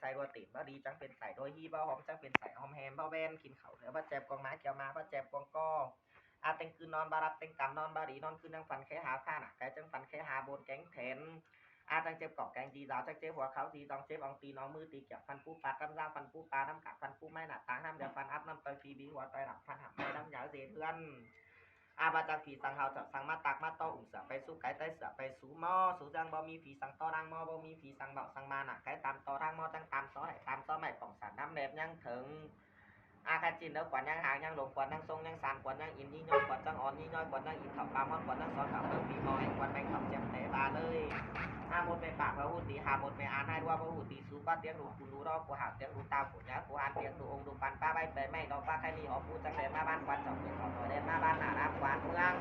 ส่บัวติ่มบ่ดีจังเป็นใส่โดยฮีบ่หอมจังเป็นใส่หอมแฮมบ่แวนกินเขาเหนือบ่แจบกองไม้เกี่ยวมาบ่แจบกองกออาเต็งคืนนอนบารับเต็งกำนอนบารีนอนคืนนั่งฟันแค่หาผ้าหนักไก่จังฟันแค่หาบนแก๊งแถนอาจังเจ็บกอกแกงดีดาวจังเจ็บหัวเขาตีตองเจ็บอองตีน้องมือตีเกี่ยวฟันปูปลาตั้มร่างฟันปูปลาน้ำกัดฟันปูไม้หนักตางน้ำเดือดฟันอัพน้ำต่อยฟีบีหัวต่อยหลับฟันหักไม่น้ำยาวเสียเพื่อน อาบาจากผีสังเฮาจะสังมาตักมาต่ออุ่มเสือไปสู้ไก่ไต้เสือไปสู้หม้อสู้จังบ่มีผีสังต่อรังหม้อบ่มีผีสังเบาสังมาหนักไก่ตามต่อรังหม้อจังตามซ้อให้ตามซ้อไม่ป่องสันน้ำแนบยังถึงอาคาจินเด้อกวนยังหางยังหลงกวนยังทรงยังสานกวนยังอินยี่ย่อยกวนจังอ่อนยี่ย่อยกวนยังอินขับปลาฮอดกวนยังซ้อนขับเติมปีมอให้กวนแบงขับเจ็บเตะบาเลยอาหมดไปปากพระหูตีหาหมดไปอ่านให้ด้วยพระหูตีสู้ก็เตียงรูคุณรู้รอกูหาเตียงรูตาผุนยากูอ่านเตียงดูองค์ดูปันป้าใบเปยไม่ดอกป้าแค่นี้หอปูจังเลยมาบ้านกวนจอกเป็นของตัวเด่นมาบ้านหนารับกวนเมือง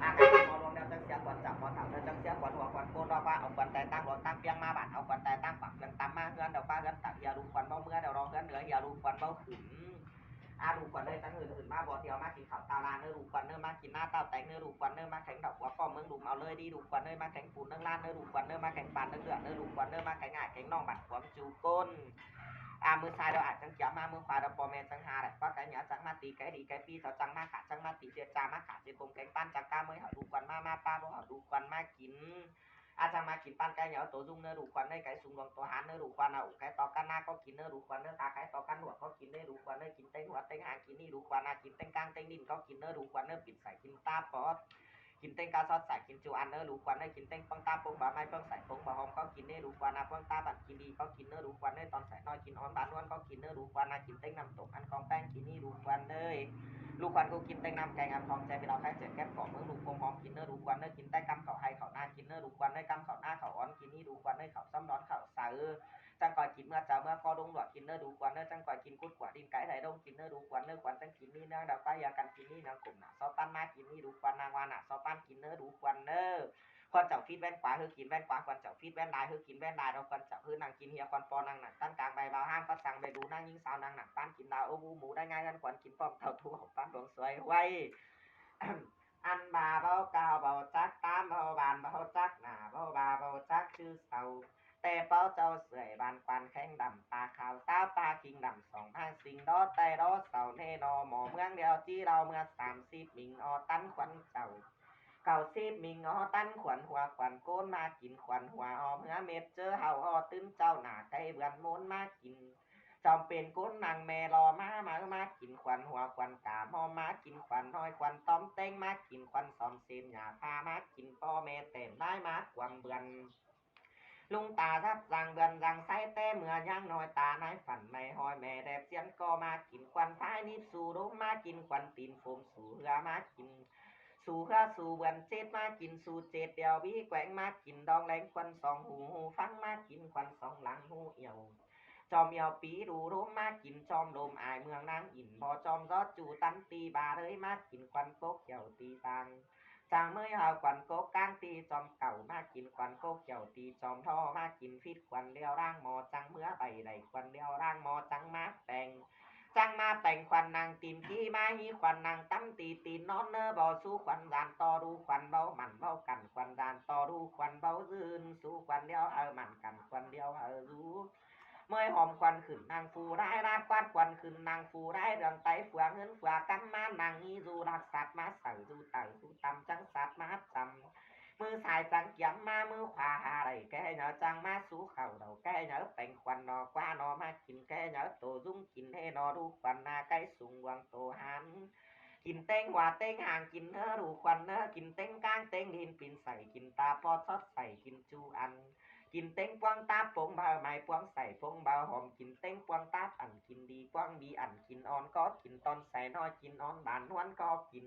อาการมอลงแนวจังเสียกวนจับมอถามจังเสียกวนหัวกวนโกนดอกว่าเอากวนแต่ตั้งรถตั้งเปียงมาบาดเอากวนแต่ตั้งปักเงินตามมาเงินเดี๋ยวป้าเงินตักอย่าลูกกวนเบ้าเมื่อเดี๋ยวรอเงินเหนืออย่าลูกกวนเบ้าขืนลูกกวนเลยตั้งอื่นมาบ่อเดียวมากินข้าวตาลาเนื้อลูกกวนเนื้อมากินหน้าเต้าแต่งเนื้อลูกกวนเนื้อมาแข่งดอกหัวก้อเมืองลูกเอาเลยดีลูกกวนเนื้อมาแข่งปูนเนื้อล้านเนื้อลูกกวนเนื้อมาแข่งปานเนื้อเดือดเนื้อลูกกวนเนื้อมาแข่งง่ายแข่งน่องบัดขวางจูก้นมือซ้ายเราอาจจังเจียมามือขวาเราปอแมนจังหาแหละเพราะไก่เหนียวจังมาตีไก่ดีไก่ปีเขาจังมาขาจังมาตีเสียจามาขาเสียตรงแกงปั้นจังก้าเมื่อเขาดูกวนมาป้าบ่เขาดูกวนมากินอาจารย์มากินปั้นไก่เหนียวตัวdungเนื้อดูกวนได้ไก่สูงลงตัวหันเนื้อดูกวนเอาไก่ต่อกันหน้าก็กินเนื้อดูกวนเนื้อตาไก่ต่อกันหัวก็กินเนื้อดูกวนเนื้อกินเต็งหัวเต็งหางกินนี่ดูกวนกินเต็งกลางเต็งดินก็กินเนื้อดูกวนเนื้อปิดใส่กินตาปอดกินเต็งกาซอสใส่กินจูอันเนื้อดูกวนเนื้อกินเต็งปังตาปงบะไม้ปังใส่ปงบะหอมก็กินเนื้อดูกวนปังตาบัดกินดีก็กินเนื้อดูกวนเนื้อตอนใส่น้อยกินอ่อนบานนวลก็กินเนื้อดูกวนกินเต็งน้ำตกอันของแป้งกินนี่ดูกวนเลยลูกควันกูกินเต็งน้ำแกงอันทองใจไปเราแค่เจ็ดแก้มกล่องเมื่อลูกคงหอมกินเนื้อดูกวนเนื้อกินใต้กำเขาไฮเขาหน้ากินเนื้อดูกวนเนื้อกำเขาหน้าเขาอ่อนกินนี่ดูกวนเนื้อเขาซ้ำร้อนเขาใส่จังก่อยกินเมื่อเจ้าเมื่อก็ดงหลอดกินเนื้อดูกวนเนื้อจังก่อยกินกุดกว่าดินไก่ไทยดงกินเนื้อดูกวนเนื้อกวนจังกินนี่เนื้อดาวใต้ยากันกินนี่นางกลุ่มหนาซอปั้นมากินนี่ดูกวนนางวานะซอปั้นกินเนื้อดูกวนเนื้อควันเจ้าฟีดแว่นขวาคือกินแว่นขวาควันเจ้าฟีดแว่นลายคือกินแว่นลายเราควันเจ้าคือนางกินเฮียควันปอนางหนักตั้งกลางใบเบาห้ามก็สั่งไปดูนางยิงสาวนางหนักปั้นกินดาวโอ้บูหมูได้ง่ายกันควันกินป้อมเท่าทั่วของปั้นดวงสวยไว้อันบาเบากาวเบาจักตามเบาบานเบาจักหนาเบาบาเบาจักชื่อเสาแต่เป้าเจ้าเสื่อยบานควันแข้งดำปลาขาวตาปลาคิงดำสองห้างสิงดอแต่ดอเสาเนนอหมอเมืองเดียวที่เราเมื่อ30มิงอตันควันเจ้า90มิงอตันขวัญหัวขวัญโกนมากินขวัญหัวอเมื่อเม็ดเจอเห่าตื้นเจ้าหนาไก่เบือนม้นมากิน จอมเป็นก้นนางแม่รอมากินควันหัวควันกาหอมากินควันน้อยควันต้อมเต้งมากินควันซอมเซนหยาพามากินพ่อแม่เต็มได้มาความเบือนลุงตาทับรังเบือนรังไส้เต้เมื่อย่างน้อยตาในฝันไม่หอยแม่แดบเสียนก็มากินควันท้ายนิบสู่รุมมากินควันตีนโฟมสู่เหือมากินสู่ข้าสู่เบือนเจ็ดมากินสู่เจ็ดเดียววิแกว่งมากินดองแรงควันสองหูฟังมากินควันสองหลังหูเอี่ยว จอมเยาปีดูร่มมากินจอมลมอายเมืองนางอินพอจอมรอดจูตันตีบาเลยมากินควันโกกเกี่ยวตีตังจางเมื่อหาควันโกกก้างตีจอมเก่ามากินควันโกกเกี่ยวตีจอมท่อมากินฟิตควันเลี้ยวร่างหมอจังเมื่อใบไหลควันเลี้ยวร่างหมอจังมาแต่งจังมาแต่งควันนางตีนกี้มาฮีควันนางตั้มตีตีนนอนเนื้อบ่อสู้ควันดานต่อรูควันเบาหมันเบากันควันดานต่อรูควันเบาซื่นสู้ควันเลี้ยวหมันกันควันเลี้ยวรู้ เมื่อหอมควันขึ้นนางฟูได้รักควันควันขึ้นนางฟูได้เรื่องไตเฟือเงินเฟือกันมานางนี้ดูรักสัตว์มาใส่ดูเต่าดูตำจังสัตว์มาจำมือสายจังเกี่ยมมามือขวาหาไรแกเหนาจังมาสู้เข่าเราแกเหนาแต่งควันนอกว่านอมากินแกเหนาโตรุ่งกินให้นอดูควันนาไก่สูงวังโตหันกินเต้งว่าเต้งห่างกินเนื้อรูควันเนื้อกินเต้งก้างเต้งดินปินใส่กินตาปอดซอดใส่กินจูอัน กินเต้งกวางตาปงเบาไม้ปวงใส่ปงเบาหอมกินเต้งกวางตาอันกินดีกวางดีอันกินอ่อนก็กินตอนใส่น้อยกินอ่อนบานนวลก็กิน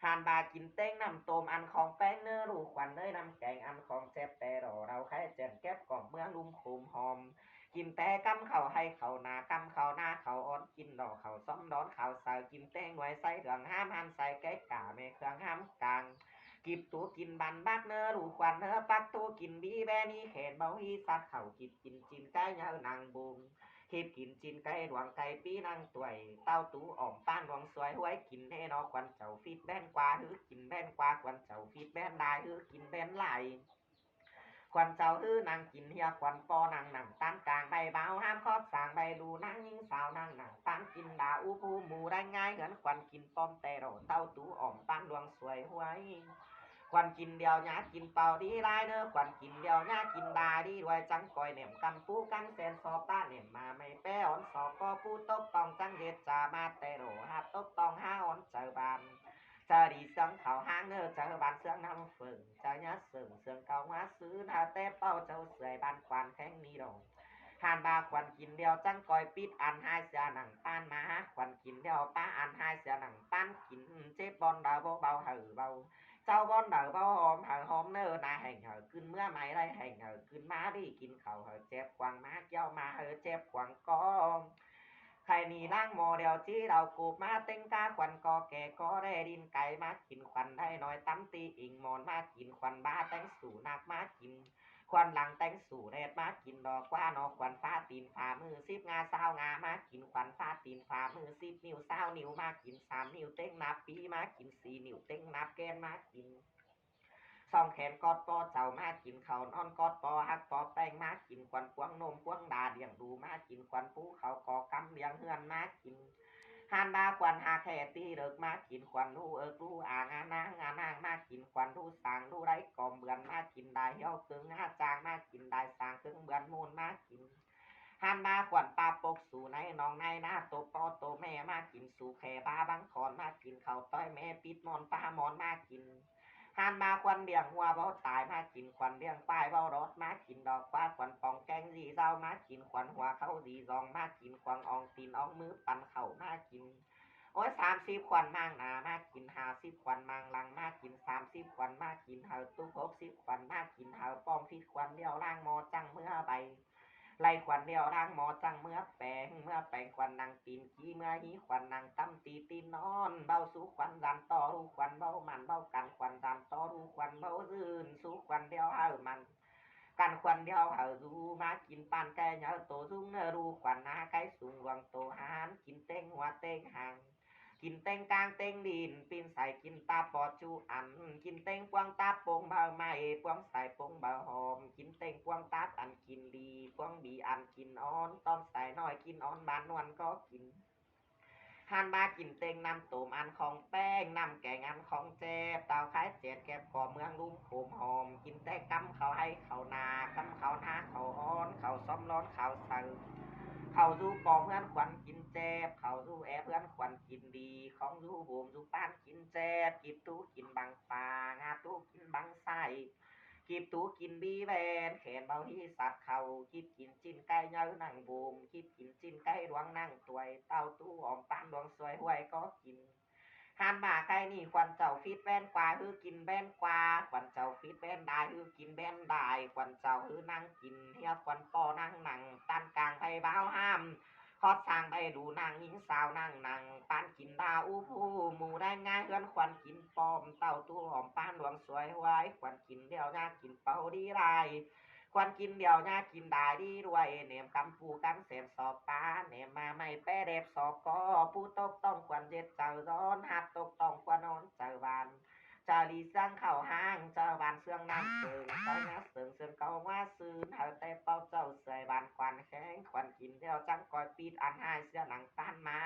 หานบากินเต้งน้ำต้มอันของแป้งเนื้อรูควันเนื้อน้ำแกงอันของแซ่บแต่เราแค่แจ่มแก้บกล่อมเมืองลุ่มโคมหอมกินแต่กำเขาให้เขานากำเขาหน้าเขาอ่อนกินดอกเขาซ้อมดอนเขาใส่กินเต้งไว้ใส่เหลืองห้ามหันใส่แก้กาแม่เครื่องห้ามกลาง กิบตัวกินบันบักเนื้อรูควันเนื้อปักตัวกินบีแบนี่แขนเบาฮีซัดเข่ากิบกินจินไก่เนื้อนางบูมเห็บกินจินไก่หลวงไก่ปีนางตวยเต้าตูอ่อมป้านหลวงสวยหวยกินให้นอควันเจ้าฟีดแบนกว่าฮือกินแบนกว่าควันเจ้าฟีดแบนลายฮือกินแบนลายควันเจ้าฮือนางกินเฮียควันปอนางหนังต้านกลางใบ วันกินป้อมแต่เราเต้าตู้อ่อมป้านดวงสวยหวยควันกินเดียวหยากินเป่าดีไรเนอควันกินเดียวหยากินดาดีรวยจังก่อยเหนี่ยมกำปูกันแสนสอบต้าเหนี่ยมมาไม่แป้อ่อนสอบก็ปูตกตองจังเด็ดจามาแต่โรหัดตกตองห้าอ่อนเจอบานเจอดีเสียงเขาห้างเนอเจอบานเสียงน้ำฝนเจอหยาเสียงเก่ามาซื้อหน้าแต่เป้าเจ้าเสยบานควันแข้งนี้ดงหานบาควันกินเดียวจังก่อยปิดอันให้เสียหนังป้านมาควันกินเดียวป้าอันให้เสียหนังป้านกินเจ็บบอลดาวเบาหือเบาเจ้าบอลดาวเบาหอมหือหอมเนอนาแห่งหือขึ้นเมื่อไม่ได้แห่งหือขึ้นมาดีกินเขาหือเจ็บกวางมาเจ้ามาหือเจ็บกวางกอใครนี่ร่างโมเดลที่เรากูมาเต็งกาควันกอแก่ก็ได้ดินไก่มากินควันได้น้อยตั้มตีอิงมอนมากินควันบ้าแตงสู่นักมากินควันหลังแตงสู่แดดมากินดอกว่านอกควันฟ้าตีนฝ่ามือซิบงาเศร้างามากินควันฟ้าตีนฝ่ามือซิบนิ้วเศร้านิ้วมากิน3 นิ้วเต็งนับปีมากิน4 นิ้วเต็งนับแกนมากินสองแขนกอดปอเจ้ามากินเขานอนกอดปอหักปอแป้งมากินควันกวางนมกวางดาเดียงดูมากินควันปูเขากอกำเลียงเฮือนมากินหานบาควันหาแค่ตีเลิกมากินควันดูดูอ่างานางมากินควันดูสางดูไรกอมเบือนมากินได้เหี้ยวเคืองหาจางมากินได้สางเคืองเบือนมูลมากินหันมาขวัญปลาปกสู่ในน้องในหน้าโตปอโตแม่มากินสู่แค่ปลาบางคอนมากินเขาต้อยแม่ปิดนอนปลามอนมากินหันมาควันเลี้ยงหัวเบาตายมากินควันเลี้ยงป้ายเบารถมากินดอกฟ้าควันปองแกงดีเจ้ามากินควันหัวเขาดีซองมากินควงอองตีนอองมือปั่นเข่ามากินโอ้ย30 ควันมางนามากิน50 ควันมางลังมากิน30 ควันมากินเฮาตุ้60 ควันมากินเฮาป้อมพิษควันเลี้ยวล่างมอจังเมื่อใบไล่ควันเดียวร่างหมอจังเมื่อแปลงควันนางตีนขี้เมื่อหีควันนางตั้มตีตีนอนเบาสู้ควันดันต่อรู้ควันเบามันเบากันควันดันต่อรู้ควันเบารื่นสู้ควันเดียวเฮามันกันควันเดียวเฮาดูมากินปานแก่เนื้อโตรุ่งเนื้อรู้ควันหน้าไก่สูงวังโตหานกินเต้งหัวเต้งหางกินเต้งกลางเต้งดินปีนใส่กินตาปอจูอันกินเต้งกวางตาโป่งเบาไม่กวางใส่โป่งเบาหอมกินเต้งกวางตาอันกินดีกวางบีอันกินอ่อนต้อมใส่น้อยกินอ่อนบานนวลก็กินหันมากินเต้งน้ำต้มอันของแป้งน้ำแกงอันของแจ๊บเตาคล้ายเจ็ดแก็บก่อเมืองลุ่มโขมหอมกินแต่กำเขาให้เขานากำเขาหน้าเขาอ่อนเขาซ้อมร้อนเขาเสือเขาดูปอเพื่อนขวัญกินแจ๊บเขาดูแอเพื่อนขวัญกินดีของดูโหมดูป้านกินแจ๊บกิบตู้กินบังปลางาตู้กินบังไส้กิบตู้กินบีแวนแขนเบาที่สัตว์เขากิบกินจิ้นไก่เนื้อนั่งบูมกิบกินจิ้นไก่ดวงนั่งตวยเต้าตู้หอมปานดวงสวยห้วยก็กินหันมาไก่นี่ควันเจ้าฟิตแว่นกว่าฮือกินแว่นกว่าควันเจ้าฟิตแว่นได้ฮือกินแว่นได้ควันเจ้าฮือนั่งกินเฮียควันปอนั่งนั่งตันกลางไผ่บ้าวห้ามทอดสร้างไปดูนางหญิงสาวนั่งปานกินดาอู้ผู้หมูได้ง่ายเฮือนควันกินปอมเต้าตู้หอมปานดวงสวยไว้ควันกินเดียวยากินเป่าดีไรควันกินเดียวยากินได้ดีด้วยเนมกำปูกันเสียมสอบปาเนมมาไม่แป้เด็บสอบก็ผู้ตกต้องควันเจ็ดเจ้าร้อนหัดตกต้องควันนอนเจ้าบานจารีสร้างเข่าห้างเจ้าบานเสื่องน้ำเสืองเจ้าน้าเสืองเสืองเก่าว่าซื้อเฮาแต่เป้าเจ้าเสยบานควันแข็งควันกินเดียวจังก่อยปีดอันหายเสื้อหนังป้านมา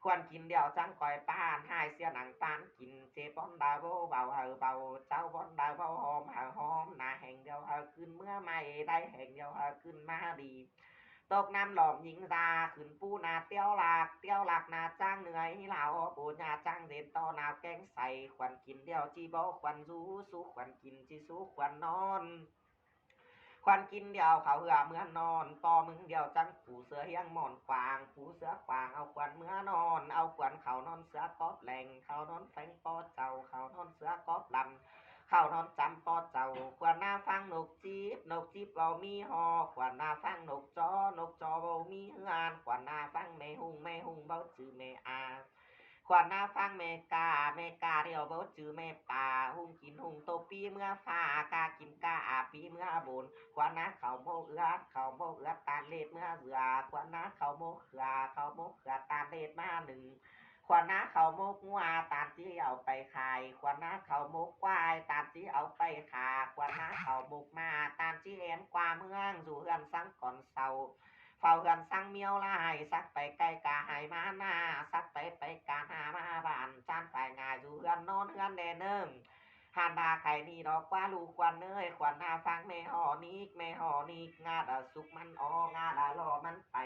ควันกินเดียวจังก่อยป้านหายเสื้อหนังป้านกินเจ็บบอนดาวเบาเฮาเบาเจ้าบอนดาวเบาหอมเฮาหอมหน้าแห่งเดียวเฮาขึ้นเมื่อไม่ได้แห่งเดียวเฮาขึ้นมาดีตกน้ำหลอมหญิงดาขึ้นปูนาเตี้ยวหลักนาจ้างเหนื่อยเหล่าปูนาจ้างเด่นต่อนาแกงใส่ควันกินเดียวจีบอควันสู้ควันกินจีสู้ควันนอนควันกินเดียวเขาเหือเมื่อนอนปอมึงเดียวจังผูเสือเฮียงหมอนควางผูเสือควางเอาควันเมื่อนอนเอาควันเขานอนเสือกอบแหลงเขานอนแฝงปอเจ้าเขานอนเสือกอบลำเขานอนจำปอเจ้าควันหน้าฟังนกจีบเบามีหอควันหน้าฟังนกจอเบามีเฮือนควันหน้าฟังแม่หุงเบาจือแม่อาขวัญหน้าฟังเมกาเดียวเบาจือแม่ป่าหุงกินหุงโตปีเมื่อฟ้ากากินกาอาปีเมื่อบุญขวัญหน้าเขาโมเอือตาเลดเมื่อเสือขวัญหน้าเขาโมเขือตาเลดมาหนึ่งขวัญหน้าเขาโมกงัวตาจี้เอาไปขายขวัญหน้าเขาโมกควายตาจี้เอาไปขาขวัญหน้าเขาโมกมาตาจี้แอนกว่าเมืองสู่เฮือนสังก่อนเสา เฝ้ากันสั่งเมียวลายสักไปไกลกาหายมาหน้าสักไปกาหามาบานจานไปงายอยู่เฮือนนอนเฮือนแดนเนิ่งหานบาไข่นี่ดอกว่าลูกควันเนยควันหน้าฟังแม่หอนิกแม่หอนิกงาดสุกมันงาดรอมันไป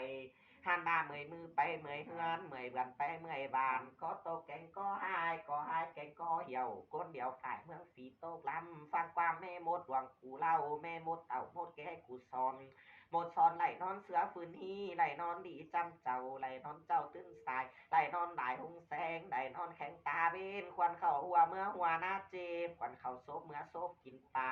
หันบาเมื่อยมือไปเมื่อยเฮือนเมื่อยบันไปเมื่อยบานก็โตแกงก็หายแกงก็เหี่ยวก้นเดียวฝ่ายเมืองสีโตกลำฟังความแม่มดหวังกูเล่าแม่มดเอามดแกให้กูซอนหมดซอนไหลนอนเสือฝืนฮีไหลนอนดีจำเจ้าไหลนอนเจ้าตื้นสายไหลนอนหลายหงแสงไหลนอนแข็งตาเบนควันเข่าหัวเมื่อหัวหน้าเจ็บควันเข่าซบเมื่อซบกินปลา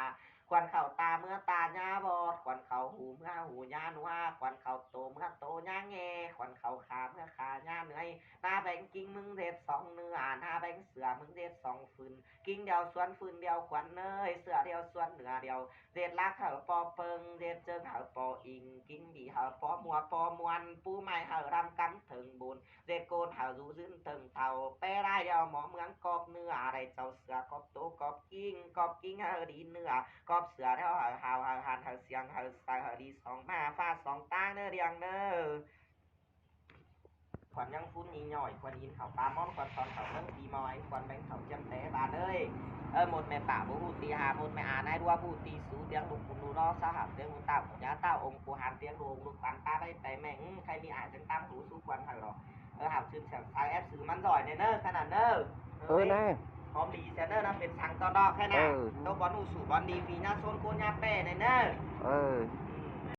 ควันเข่าตาเมื่อตาหญ้าบอดควันเข่าหูเมื่อหูหญ้านัวควันเข่าโตเมื่อโตหญ้าแงควันเข่าขาเมื่อขาหญ้าเหนื่อยหน้าแบงกิ้งมึงเด็ดสองเนื้อหน้าแบงเสือมึงเด็ดสองฟืนกิ้งเดียวสวนฟืนเดียวควันเนยเสือเดียวสวนเหนือเดียวเด็ดลักเหาปอเปิงเด็ดเจิงเหาปออิงกิ้งบีเหาปอมัวปอมวนปูไม้เหารำกำถึงบุญเด็ดโกนเหาดูซึ้นถึงเท่าเป้ได้เดียวหมอเมืองกอบเนื้ออะไรเจ้าเสือกอบโตกอบกิ้งเหาดีเนื้อกอบเสือเท่าเหาหันเหาเสียงเหาสายเหาดีสองมาฟาสองตางเนื้อเรียงเนื้อควันยังฟุ้นนีหน่อยควันอินเขาปลามอนควันตอนเขาเรื่องดีมอยควันแบงเขาเจียมแต่บานเอ้ยหมดแม่ป่าบูตีหาหมดแม่อาได้ด้วยบูตีสูเตียงลูกคุณดูรอสหับเตียงลูกเต่าของยาเต้าองค์กูหันเตียงลูกลูกปันตาไปแม่งใครมีอาจจังตั้งหูสู้ควันหันหรอหับชื่นเสียงสายแอปสื่อมันจ่อยเนอขนาดเนอแน่พร้อมดีเซนเนอร์นะเป็นสังตอดอกแค่นั้นตัวบอลหูสูบอลดีฟีน่าโซนโกนยาเป้เนอ